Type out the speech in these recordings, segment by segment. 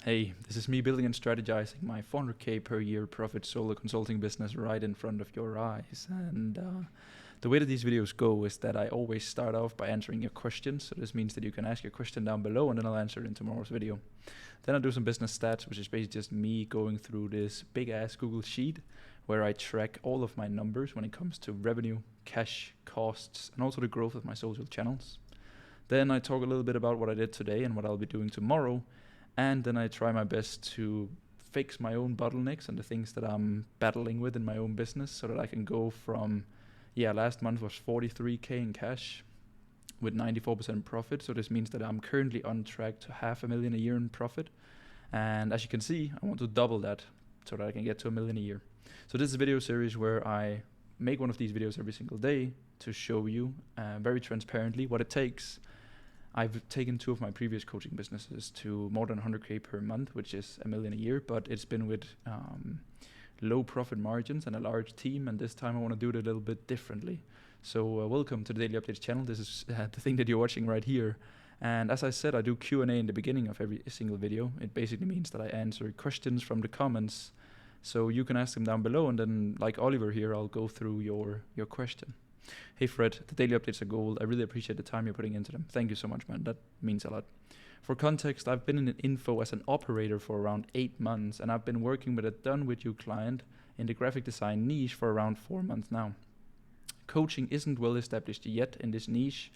Hey, this is me building and strategizing my 400k per year profit solo consulting business right in front of your eyes. And the way that these videos go is that I always start off by answering your questions. So this means that you can ask your question down below and then I'll answer it in tomorrow's video. Then I'll do some business stats, which is basically just me going through this big ass Google sheet where I track all of my numbers when it comes to revenue, cash, costs, and also the growth of my social channels. Then I talk a little bit about what I did today and what I'll be doing tomorrow. And then I try my best to fix my own bottlenecks and the things that I'm battling with in my own business so that I can go from, last month was 43k in cash with 94% profit. So this means that I'm currently on track to $500,000 a year in profit. And as you can see, I want to double that so that I can get to $1 million a year. So this is a video series where I make one of these videos every single day to show you very transparently what it takes. I've taken 2 of my previous coaching businesses to more than 100k per month, which is $1 million a year, but it's been with low profit margins and a large team, and this time I want to do it a little bit differently. So welcome to the Daily Updates channel. This is the thing that you're watching right here. And as I said, I do Q&A in the beginning of every single video. It basically means that I answer questions from the comments, so you can ask them down below, and then like Oliver here, I'll go through your question. Hey Fred, the daily updates are gold. I really appreciate the time you're putting into them. Thank you so much, man. That means a lot. For context, I've been in info as an operator for around 8 months, and I've been working with a done-with-you client in the graphic design niche for around 4 months now. Coaching isn't well established yet in this niche,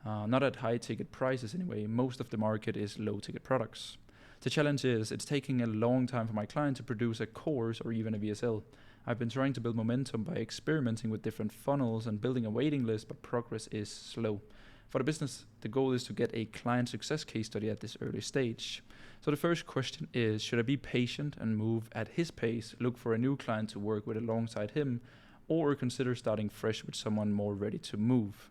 not at high ticket prices anyway. Most of the market is low ticket products. The challenge is it's taking a long time for my client to produce a course or even a VSL. I've been trying to build momentum by experimenting with different funnels and building a waiting list, but progress is slow. For the business, the goal is to get a client success case study at this early stage. So the first question is, should I be patient and move at his pace, look for a new client to work with alongside him, or consider starting fresh with someone more ready to move?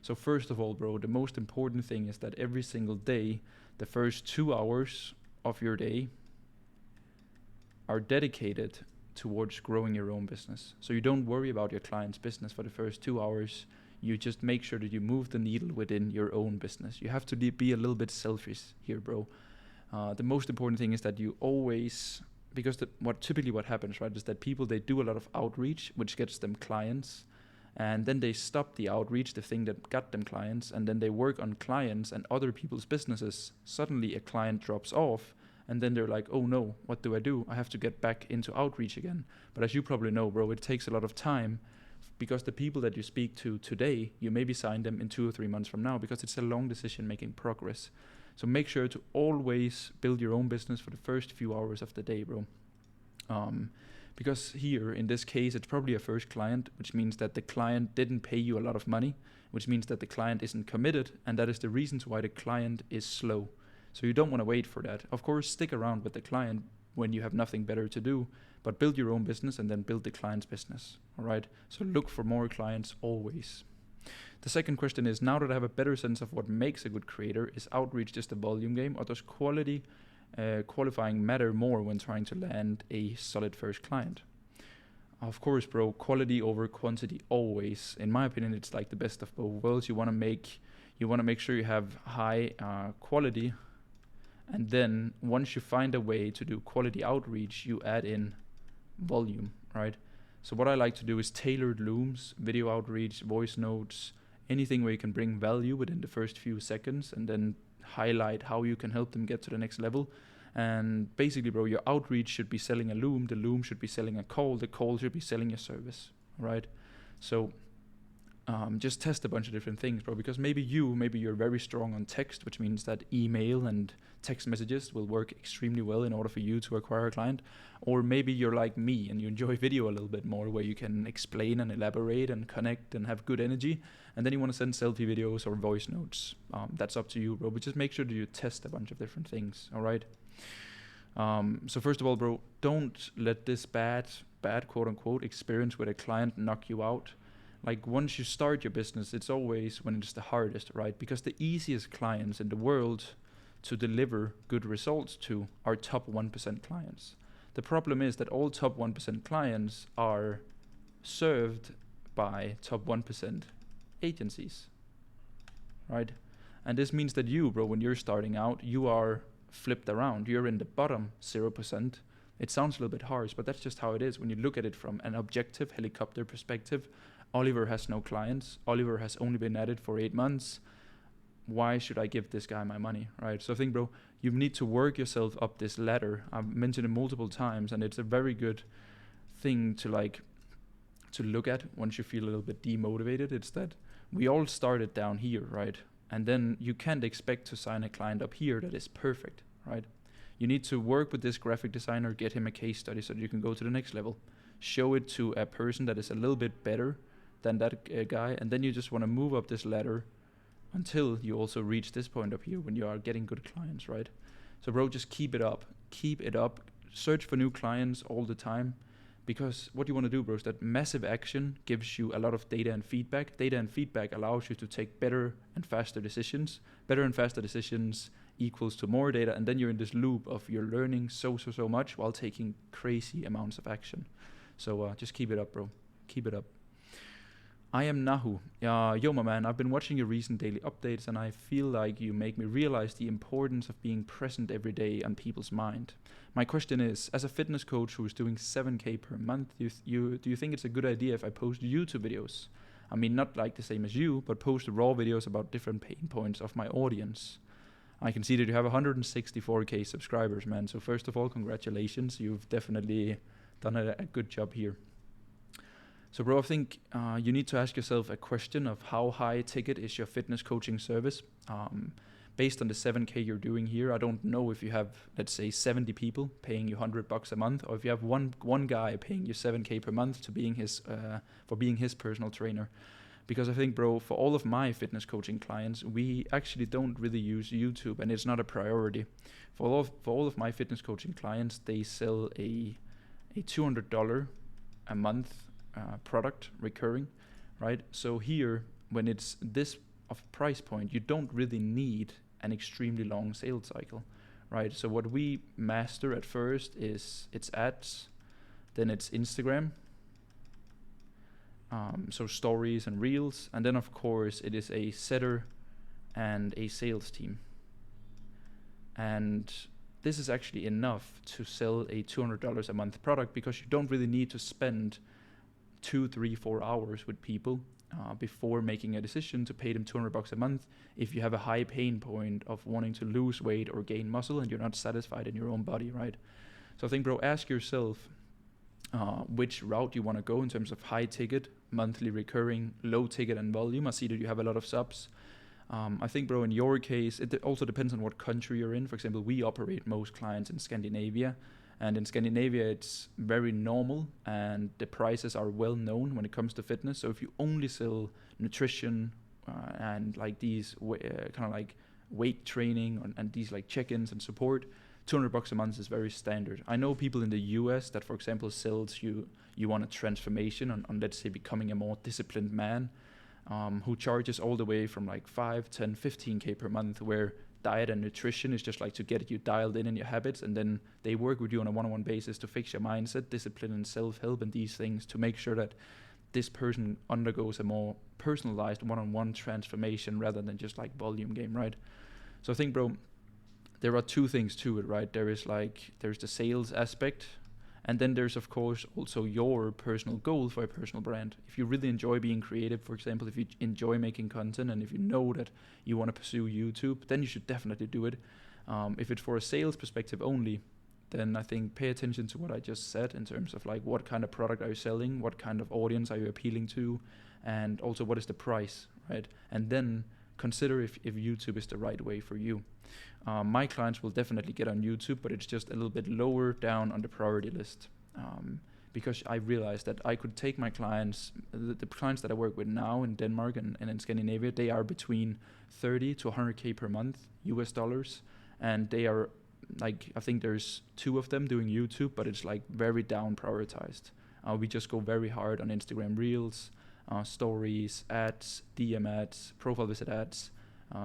So first of all, bro, the most important thing is that every single day, the first 2 hours of your day are dedicated towards growing your own business. So you don't worry about your client's business for the first 2 hours. You just make sure that you move the needle within your own business. You have to be a little bit selfish here, bro. The most important thing is that you always, because what happens, right, is that people, they do a lot of outreach, which gets them clients, and then they stop the outreach, the thing that got them clients, and then they work on clients and other people's businesses. Suddenly a client drops off, and then they're like, oh no, what do? I have to get back into outreach again. But as you probably know, bro, it takes a lot of time, because the people that you speak to today, you maybe sign them in 2 or 3 months from now, because it's a long decision-making progress. So make sure to always build your own business for the first few hours of the day, bro. Because here, in this case, it's probably a first client, which means that the client didn't pay you a lot of money, which means that the client isn't committed, and that is the reasons why the client is slow. So you don't want to wait for that. Of course, stick around with the client when you have nothing better to do, but build your own business and then build the client's business, all right? So look for more clients always. The second question is, now that I have a better sense of what makes a good creator, is outreach just a volume game, or does qualifying matter more when trying to land a solid first client? Of course, bro, quality over quantity always. In my opinion, it's like the best of both worlds. You want to make sure you have high quality, and then once you find a way to do quality outreach, you add in volume, right? So what I like to do is tailored looms, video outreach, voice notes, anything where you can bring value within the first few seconds and then highlight how you can help them get to the next level. And basically, bro, your outreach should be selling a loom, the loom should be selling a call, the call should be selling your service, right? So just test a bunch of different things, bro, because maybe you're very strong on text, which means that email and text messages will work extremely well in order for you to acquire a client. Or maybe you're like me and you enjoy video a little bit more, where you can explain and elaborate and connect and have good energy, and then you want to send selfie videos or voice notes. That's up to you, bro, but just make sure that you test a bunch of different things, all right? So first of all, bro, don't let this bad quote unquote experience with a client knock you out. Like, once you start your business, it's always when it's the hardest, right? Because the easiest clients in the world to deliver good results to are top 1% clients. The problem is that all top 1% clients are served by top 1% agencies, right? And this means that you, bro, when you're starting out, you are flipped around. You're in the bottom 0%. It sounds a little bit harsh, but that's just how it is. When you look at it from an objective helicopter perspective, Oliver has no clients. Oliver has only been at it for 8 months. Why should I give this guy my money, right? So I think, bro, you need to work yourself up this ladder. I've mentioned it multiple times, and it's a very good thing to look at once you feel a little bit demotivated. It's that we all started down here, right? And then you can't expect to sign a client up here that is perfect, right? You need to work with this graphic designer, get him a case study so that you can go to the next level. Show it to a person that is a little bit better than that guy, and then you just want to move up this ladder until you also reach this point up here when you are getting good clients, right? So bro, just keep it up. Keep it up. Search for new clients all the time, because what you want to do, bro, is that massive action gives you a lot of data and feedback. Data and feedback allows you to take better and faster decisions. Better and faster decisions equals to more data, and then you're in this loop of you're learning so much while taking crazy amounts of action. So just keep it up, bro. Keep it up. I am Nahu. Yo, my man, I've been watching your recent daily updates, and I feel like you make me realize the importance of being present every day on people's mind. My question is, as a fitness coach who is doing 7K per month, do you think it's a good idea if I post YouTube videos? I mean, not like the same as you, but post raw videos about different pain points of my audience. I can see that you have 164K subscribers, man. So first of all, congratulations. You've definitely done a good job here. So bro, I think you need to ask yourself a question of how high ticket is your fitness coaching service. Based on the 7K you're doing here, I don't know if you have, let's say, 70 people paying you $100 a month, or if you have one guy paying you 7K per month to being his for being his personal trainer. Because I think, bro, for all of my fitness coaching clients, we actually don't really use YouTube, and it's not a priority. For all of my fitness coaching clients, they sell a $200 a month product recurring, right? So here, when it's this of price point, you don't really need an extremely long sales cycle, right? So what we master at first is it's ads, then it's Instagram, so stories and reels, and then of course it is a setter and a sales team. And this is actually enough to sell a $200 a month product, because you don't really need to spend 2, 3, 4 hours with people before making a decision to pay them $200 a month if you have a high pain point of wanting to lose weight or gain muscle and you're not satisfied in your own body, right? So I think, bro, ask yourself which route you want to go in terms of high ticket, monthly recurring, low ticket and volume. I see that you have a lot of subs. I think, bro, in your case, it also depends on what country you're in. For example, we operate most clients in Scandinavia. And in Scandinavia, it's very normal, and the prices are well known when it comes to fitness. So if you only sell nutrition and like these kind of like weight training and these like check-ins and support, $200 a month is very standard. I know people in the US that, for example, sells you want a transformation on let's say becoming a more disciplined man, who charges all the way from like 5, 10, 15K per month, where diet and nutrition is just like to get you dialed in your habits, and then they work with you on a one-on-one basis to fix your mindset, discipline and self-help and these things to make sure that this person undergoes a more personalized one-on-one transformation rather than just like volume game, right? So I think, bro, there are two things to it, right? There's the sales aspect, and then there's of course also your personal goal for a personal brand. If you really enjoy being creative, for example, if you enjoy making content, and if you know that you want to pursue YouTube, then you should definitely do it. If it's for a sales perspective only, then I think pay attention to what I just said in terms of like what kind of product are you selling, what kind of audience are you appealing to, and also what is the price, right? And then consider if YouTube is the right way for you. My clients will definitely get on YouTube, but it's just a little bit lower down on the priority list, because I realized that I could take my clients, the clients that I work with now in Denmark and in Scandinavia, they are between 30 to 100K per month US dollars, and they are like, I think there's 2 of them doing YouTube, but it's like very down prioritized. We just go very hard on Instagram Reels, stories, ads, DM ads, profile visit ads,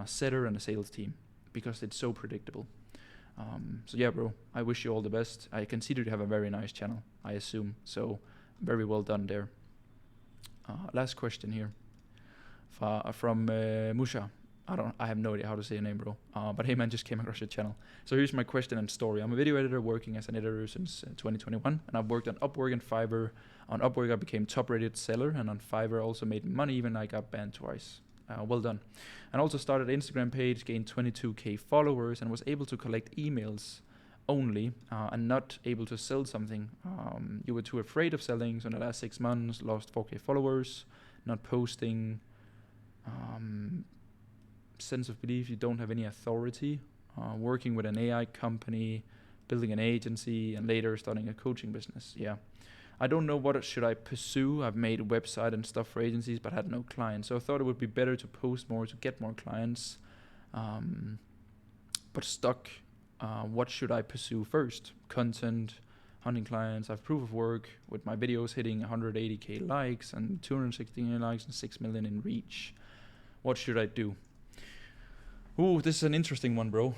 setter and a sales team, because it's so predictable. So yeah, bro, I wish you all the best. I consider you have a very nice channel, I assume. So very well done there. Last question here from Musha. I have no idea how to say your name, bro. But hey, man, just came across your channel. So here's my question and story. I'm a video editor working as an editor since 2021, and I've worked on Upwork and Fiverr. On Upwork, I became top-rated seller, and on Fiverr, I also made money, even I got banned twice. Well done. And also started an Instagram page, gained 22k followers, and was able to collect emails only, and not able to sell something. You were too afraid of selling, so in the last 6 months, lost 4k followers, not posting, sense of belief you don't have any authority, working with an AI company, building an agency, and later starting a coaching business. Yeah. I don't know what should I pursue. I've made a website and stuff for agencies, but had no clients. So I thought it would be better to post more to get more clients, but stuck. What should I pursue first? Content, hunting clients. I have proof of work with my videos hitting 180k likes and 216 likes and 6 million in reach. What should I do? Ooh, this is an interesting one, bro.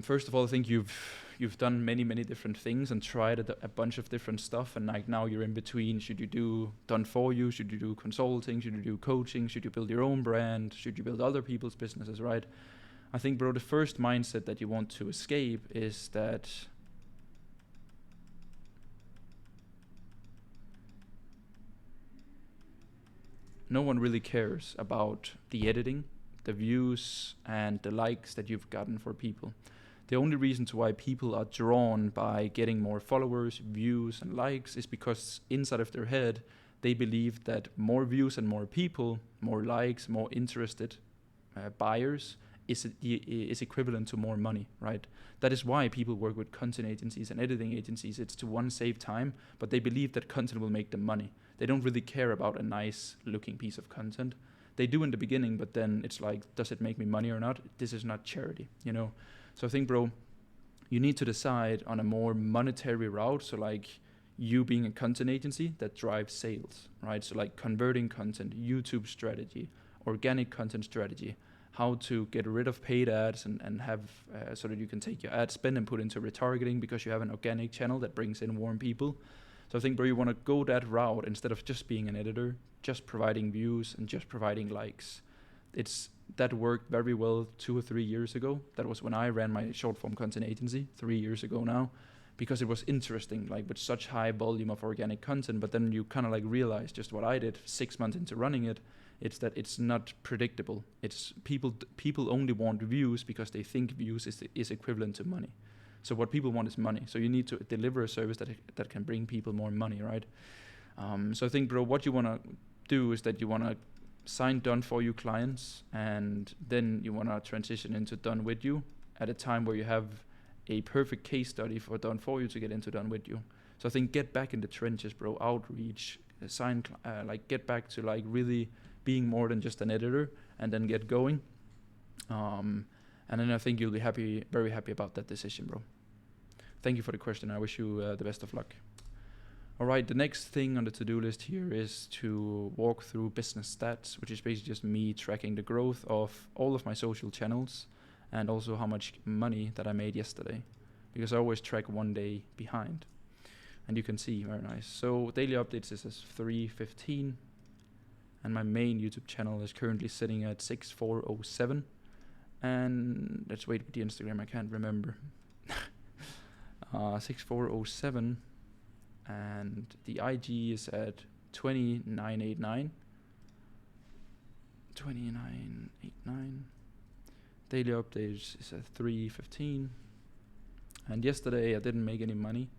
First of all, I think you've done many different things and tried a bunch of different stuff, and like now you're in between. Should you do done for you? Should you do consulting? Should you do coaching? Should you build your own brand? Should you build other people's businesses, right? I think, bro, the first mindset that you want to escape is that no one really cares about the editing, the views, and the likes that you've gotten for people. The only reason to why people are drawn by getting more followers, views, and likes is because inside of their head, they believe that more views and more people, more likes, more interested buyers is equivalent to more money, right? That is why people work with content agencies and editing agencies. It's to one, save time, but they believe that content will make them money. They don't really care about a nice looking piece of content. They do in the beginning, but then it's like, does it make me money or not? This is not charity, you know? So I think, bro, you need to decide on a more monetary route. So like you being a content agency that drives sales, right? So like converting content, YouTube strategy, organic content strategy, how to get rid of paid ads and have so that you can take your ad spend and put into retargeting because you have an organic channel that brings in warm people. So I think, bro, you want to go that route instead of just being an editor, just providing views and just providing likes. That worked very well 2 or 3 years ago. That was when I ran my short form content agency 3 years ago now, because it was interesting, like with such high volume of organic content. But then you kind of like realize just what I did 6 months into running it. It's that it's not predictable. It's people only want views because they think views is equivalent to money. So what people want is money. So you need to deliver a service that can bring people more money, right? So I think, bro, what you want to do is that you want to sign done for you clients, and then you want to transition into done with you at a time where you have a perfect case study for done for you to get into done with you. So I think get back in the trenches, bro. Outreach, get back to like really being more than just an editor, and then get going. And then I think you'll be happy, very happy about that decision, bro. Thank you for the question. I wish you the best of luck. All right, the next thing on the to-do list here is to walk through business stats, which is basically just me tracking the growth of all of my social channels and also how much money that I made yesterday, because I always track one day behind. And you can see, very nice. So daily updates is as 3:15, and my main YouTube channel is currently sitting at 6407. And let's wait with the Instagram, I can't remember. 6407. And the IG is at 2989. 2989. Daily updates is at 3:15. And yesterday I didn't make any money,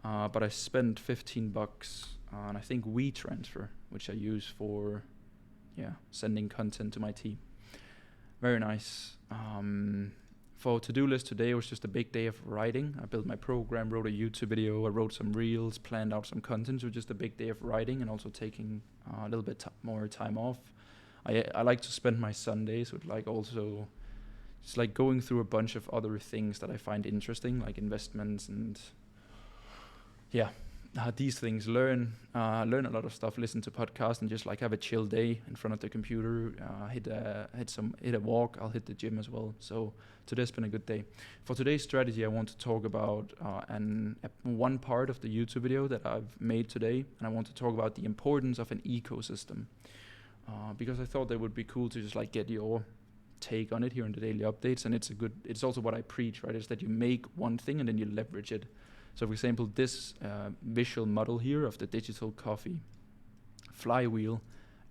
but I spent $15 on, I think, WeTransfer, which I use for sending content to my team. Very nice. For to-do list today, it was just a big day of writing. I built my program, wrote a YouTube video, I wrote some reels, planned out some content. So just a big day of writing and also taking a little bit more time off. I like to spend my Sundays with like also just like going through a bunch of other things that I find interesting, like investments and these things. Learn a lot of stuff, listen to podcasts, and just like have a chill day in front of the computer. Hit a walk. I'll hit the gym as well. So today's been a good day. For today's strategy, I want to talk about one part of the YouTube video that I've made today, and I want to talk about the importance of an ecosystem, because I thought that would be cool to just like get your take on it here in the daily updates, and it's also what I preach, right? Is that you make one thing and then you leverage it. So for example, this visual model here of the digital coffee flywheel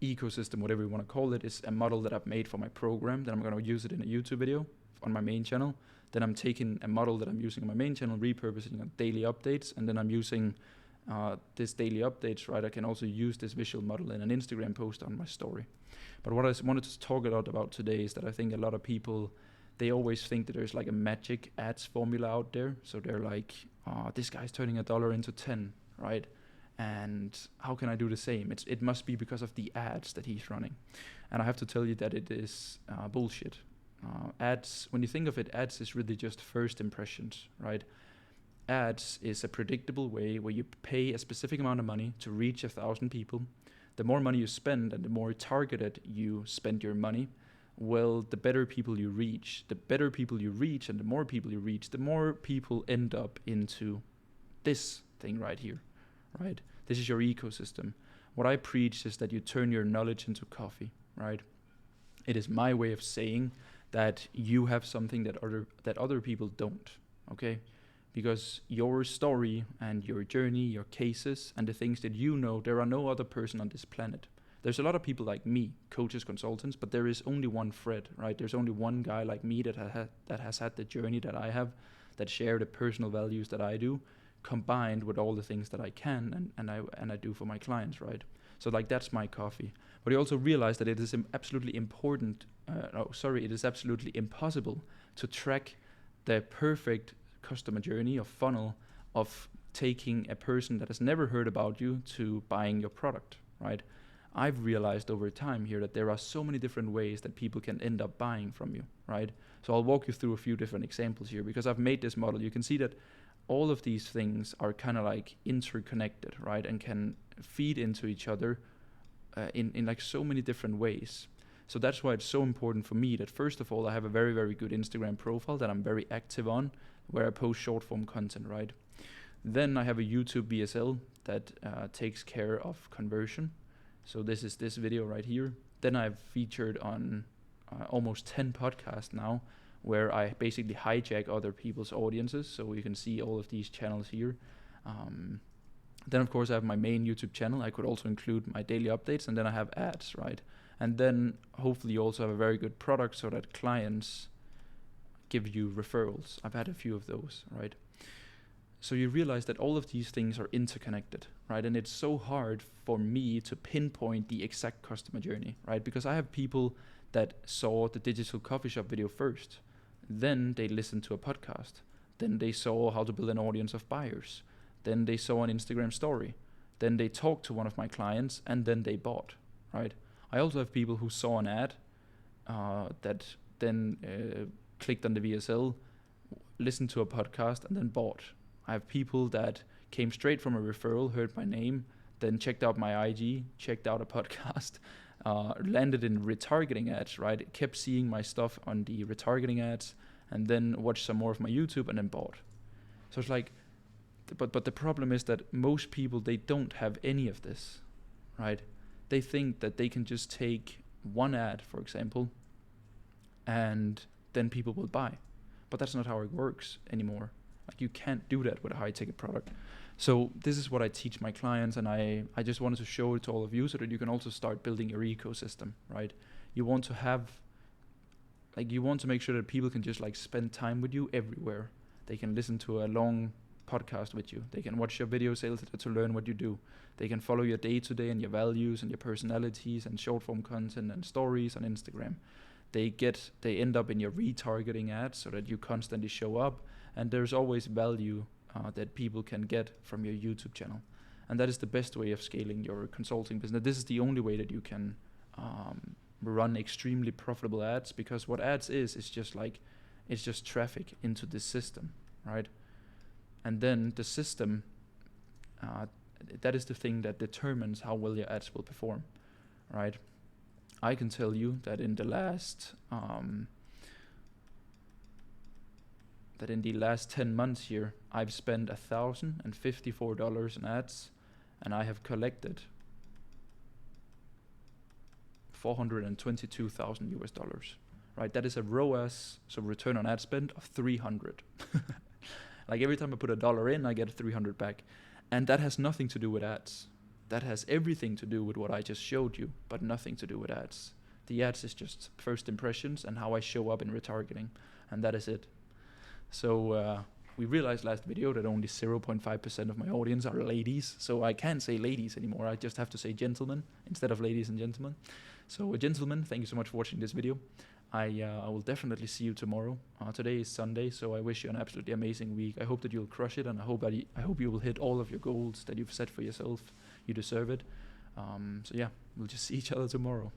ecosystem, whatever you want to call it, is a model that I've made for my program. Then I'm going to use it in a YouTube video on my main channel. Then I'm taking a model that I'm using on my main channel, repurposing on daily updates, and then I'm using this daily updates, right? I can also use this visual model in an Instagram post on my story. But what I wanted to talk a lot about today is that I think a lot of people, they always think that there's like a magic ads formula out there. So they're like, this guy's turning $1 into 10, right? And how can I do the same? It must be because of the ads that he's running. And I have to tell you that it is bullshit. Ads, when you think of it, ads is really just first impressions, right? Ads is a predictable way where you pay a specific amount of money to reach 1,000 people. The more money you spend and the more targeted you spend your money, well, the better people you reach. The better people you reach and the more people you reach, the more people end up into this thing right here, right? This is your ecosystem. What I preach is that you turn your knowledge into coffee, right? It is my way of saying that you have something that other people don't, okay? Because your story and your journey, your cases, and the things that you know, there are no other person on this planet. There's a lot of people like me, coaches, consultants, but there is only one Fred, right? There's only one guy like me that has had the journey that I have, that share the personal values that I do, combined with all the things that I can and I do for my clients, right? So like that's my coffee. But I also realize that it is absolutely it is absolutely impossible to track the perfect customer journey or funnel of taking a person that has never heard about you to buying your product, right? I've realized over time here that there are so many different ways that people can end up buying from you, right? So I'll walk you through a few different examples here because I've made this model. You can see that all of these things are kind of like interconnected, right? And can feed into each other in like so many different ways. So that's why it's so important for me that first of all, I have a very, very good Instagram profile that I'm very active on, where I post short form content, right? Then I have a YouTube VSL that takes care of conversion. So this is this video right here. Then I've featured on almost 10 podcasts now, where I basically hijack other people's audiences. So you can see all of these channels here. Then of course I have my main YouTube channel. I could also include my daily updates, and then I have ads, right? And then hopefully you also have a very good product so that clients give you referrals. I've had a few of those, right? So you realize that all of these things are interconnected, right? And it's so hard for me to pinpoint the exact customer journey, right? Because I have people that saw the digital coffee shop video first, then they listened to a podcast, then they saw how to build an audience of buyers, then they saw an Instagram story, then they talked to one of my clients, and then they bought, right? I also have people who saw an ad that then clicked on the VSL, listened to a podcast, and then bought. I have people that came straight from a referral, heard my name, then checked out my IG, checked out a podcast, landed in retargeting ads, right? Kept seeing my stuff on the retargeting ads, and then watched some more of my YouTube and then bought. So it's like, but the problem is that most people, they don't have any of this, right? They think that they can just take one ad, for example, and then people will buy. But that's not how it works anymore. Like you can't do that with a high ticket product. So this is what I teach my clients, and I just wanted to show it to all of you so that you can also start building your ecosystem, right? You want to make sure that people can just like spend time with you everywhere. They can listen to a long podcast with you. They can watch your video sales to learn what you do. They can follow your day-to-day and your values and your personalities and short form content and stories on Instagram. They end up in your retargeting ads so that you constantly show up, and there's always value that people can get from your YouTube channel. And that is the best way of scaling your consulting business. This is the only way that you can run extremely profitable ads, because what ads is it's just traffic into the system, right? And then the system, that is the thing that determines how well your ads will perform, right? I can tell you that in the last 10 months here, I've spent $1,054 in ads, and I have collected $422,000 US, right? That is a ROAS, so return on ad spend, of 300. Like every time I put $1 in, I get 300 back. And that has nothing to do with ads. That has everything to do with what I just showed you, but nothing to do with ads. The ads is just first impressions and how I show up in retargeting, and that is it. So we realized last video that only 0.5% of my audience are ladies, so I can't say ladies anymore. I just have to say gentlemen instead of ladies and gentlemen. So gentlemen, thank you so much for watching this video. I will definitely see you tomorrow. Today is Sunday, so I wish you an absolutely amazing week. I hope that you'll crush it, and I hope you will hit all of your goals that you've set for yourself. You deserve it. So yeah, we'll just see each other tomorrow.